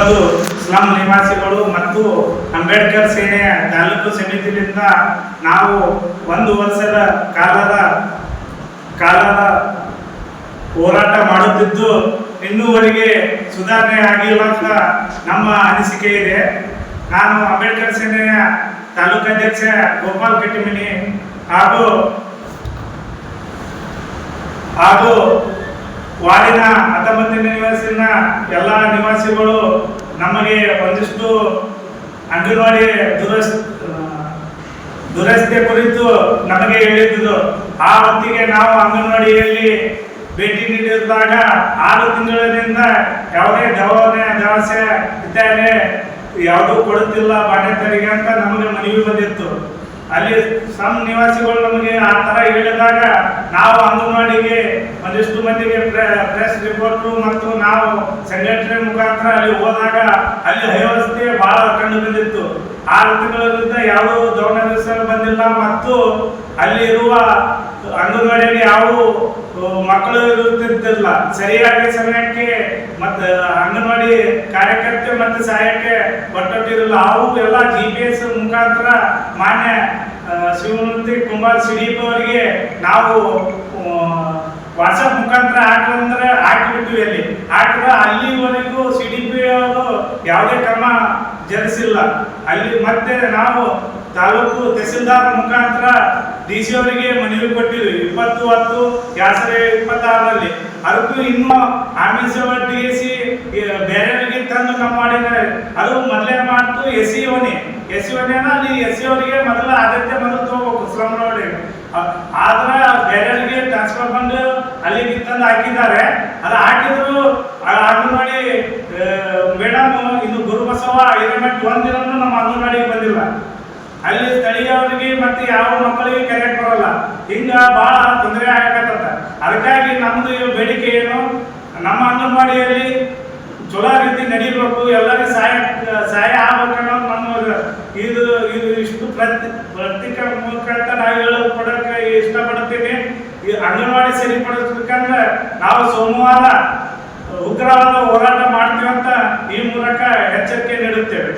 20 slum ನಿವಾಸಿಗಳು ಮತ್ತು ಅಂಬೇಡ್ಕರ್ ಸೇನೆಯ ತಾಲೂಕು ಸಮಿತಿಯಿಂದ ನಾವು 1 ವರ್ಷದ ಕಾಲದ ಹೋರಾಟ ಮಾಡುತ್ತಿದ್ದು ಇನ್ನೂವರೆಗೆ ಸುಧಾರಣೆ ಆಗಿಲ್ಲ ಅಂತ ನಮ್ಮ ಅನಿಸಿಕೆ ಇದೆ. ನಾನು ಅಂಬೇಡ್ಕರ್ ಸೇನೆಯ ತಾಲೂಕಾಧ್ಯಕ್ಷ ಗೋಪಾಲ್ ಕಟ್ಟಿಮನಿ ಹಾಗೂ ವಾರ್ಡಿನ 19ನೇ ನಿವಾಸಿನ ಎಲ್ಲ ನಿವಾಸಿಗಳು ನಮಗೆ ಒಂದಿಷ್ಟು ಅಂಗನವಾಡಿ ದುರಸ್ತಿ ಕುರಿತು ನಮಗೆ ಹೇಳಿದ್ದು. ಆ ಹೊತ್ತಿಗೆ ನಾವು ಅಂಗನವಾಡಿಯಲ್ಲಿ ಭೇಟಿ ನೀಡಿದಾಗ 6 ತಿಂಗಳಿಂದ ಯಾವುದೇ ದವಸೆ ಇದ್ದಾರೆ ಯಾವುದೂ ಕೊಡುತ್ತಿಲ್ಲ ಬಾಣೆತರಿಗೆ ಅಂತ ನಮಗೆ ಮನವಿ ಬಂದಿತ್ತು. ಅಲ್ಲಿ ಸಮ್ ನಿವಾಸಿಗಳು ನಮಗೆ ಆ ಥರ ಹೇಳಿದಾಗ ನಾವು ಅಂಗನವಾಡಿಗೆ ಒಂದಿಷ್ಟು ಮಂದಿಗೆ ಪ್ರೆಸ್ ರಿಪೋರ್ಟು ಮತ್ತು ನಾವು ಸಂಘಟನೆ ಮುಖಾಂತರ ಅಲ್ಲಿ ಹೋದಾಗ ಅಲ್ಲಿ ಅವ್ಯವಸ್ಥೆ ಬಹಳ ಕಂಡು ಬಂದಿತ್ತು. 6 ತಿಂಗಳಿಂದ ಯಾವುದೂ ದೌರ್ಜನ್ಯ ಬಂದಿಲ್ಲ ಮತ್ತು ಅಲ್ಲಿ ಇರುವ ಅಂಗನವಾಡಿಯಲ್ಲಿ ಯಾವ ಮಕ್ಕಳು ಇರುತ್ತಿದ್ದಿಲ್ಲ. ಸರಿಯಾಗಿ ಸಮಯಕ್ಕೆ ಮತ್ತು ಅಂಗನವಾಡಿ ಕಾರ್ಯಕರ್ತೆ ಮತ್ತು ಸಹಾಯಕ್ಕೆ ಕೊಟ್ಟಿರಲಿಲ್ಲ. ಅವು ಎಲ್ಲ GPS ಮುಖಾಂತರ ಮಾನ್ಯ ಶಿವಮೂರ್ತಿ ಕುಮಾರ್ ಸಿಡಿಪಿ ಅವರಿಗೆ ನಾವು ವಾಟ್ಸಪ್ ಮುಖಾಂತರ ಹಾಕಿಬಿಟ್ವಿ. ಅಲ್ಲಿ ಹಾಕಿದ್ರೆ ಅಲ್ಲಿವರೆಗೂ CDP ಅವರು ಯಾವುದೇ ಕ್ರಮ ಜರುಗಿಸಿಲ್ಲ. ಅಲ್ಲಿ ಮತ್ತೆ ನಾವು ತಾಲೂಕು ತಹಸೀಲ್ದಾರ್ ಮುಖಾಂತರ DC ಅವರಿಗೆ ಮನವಿ ಕೊಟ್ಟಿದ್ವಿ 20/10/2026 ಅದಕ್ಕೂ ಇನ್ನೂ ಆಮಿಷ ಒಟ್ಟಿಗೆ ಬೇರೆಯವರಿಗೆ ತಂದು ನಮ್ಮ ಮಾಡಿದ್ದಾರೆ. ಅದು ಮೊದಲೇ ಮಾತು SC ಅಲ್ಲಿ SC ಅವರಿಗೆ ಮೊದಲ ಆದ್ಯತೆ ತಗೋಬೇಕು ಸ್ಲಂನವರಿಗೆ. ಆದ್ರೆ ಬೇರೆಯವರಿಗೆ ಟ್ರಾನ್ಸ್ಫರ್ ಫಂಡ್ ಅಲ್ಲಿಗೆ ತಂದು ಹಾಕಿದ್ದಾರೆ. ಅದು ಹಾಕಿದ್ರು ಅಂಗನವಾಡಿ ಮೇಡಮ್ ಇದು ಗುರುಬಸವ ಹಿರೇಮಠ ಒಂದಿನೂ ನಮ್ಮ ಅಂಗನವಾಡಿಗೆ ಬಂದಿಲ್ಲ. ಅಲ್ಲಿ ಸ್ಥಳೀಯವರಿಗೆ ಮತ್ತೆ ಯಾವ ಮಕ್ಕಳಿಗೆ ಕರೆಕ್ಟ್ ಬರಲ್ಲ. ಹಿಂಗ ಬಹಳ ತೊಂದರೆ ಆಗಕತ್ತ. ಅದಕ್ಕಾಗಿ ನಮ್ದು ಬೇಡಿಕೆ ಏನು, ನಮ್ಮ ಅಂಗನವಾಡಿಯಲ್ಲಿ ಚಲೋ ರೀತಿ ನಡೀಬೇಕು, ಎಲ್ಲರಿಗೂ ಸಹಾಯ ಆಗ್ಬೇಕನ್ನೋದು ನಮ್ಮ ಇದು ಇಷ್ಟು ಪ್ರತ್ಯೇಕ ಮೂಲಕ ನಾವು ಕೊಡಕ್ಕೆ ಇಷ್ಟಪಡ್ತೀನಿ. ಈ ಅಂಗನವಾಡಿ ಸರಿಪಡಿಸ್ಬೇಕಂದ್ರೆ ನಾವು ಸೋಮವಾರ ಉಗ್ರವಾದ ಹೋರಾಟ ಮಾಡ್ತೀವಂತ ಈ ಮೂಲಕ ಎಚ್ಚರಿಕೆ ನೀಡುತ್ತೇವೆ.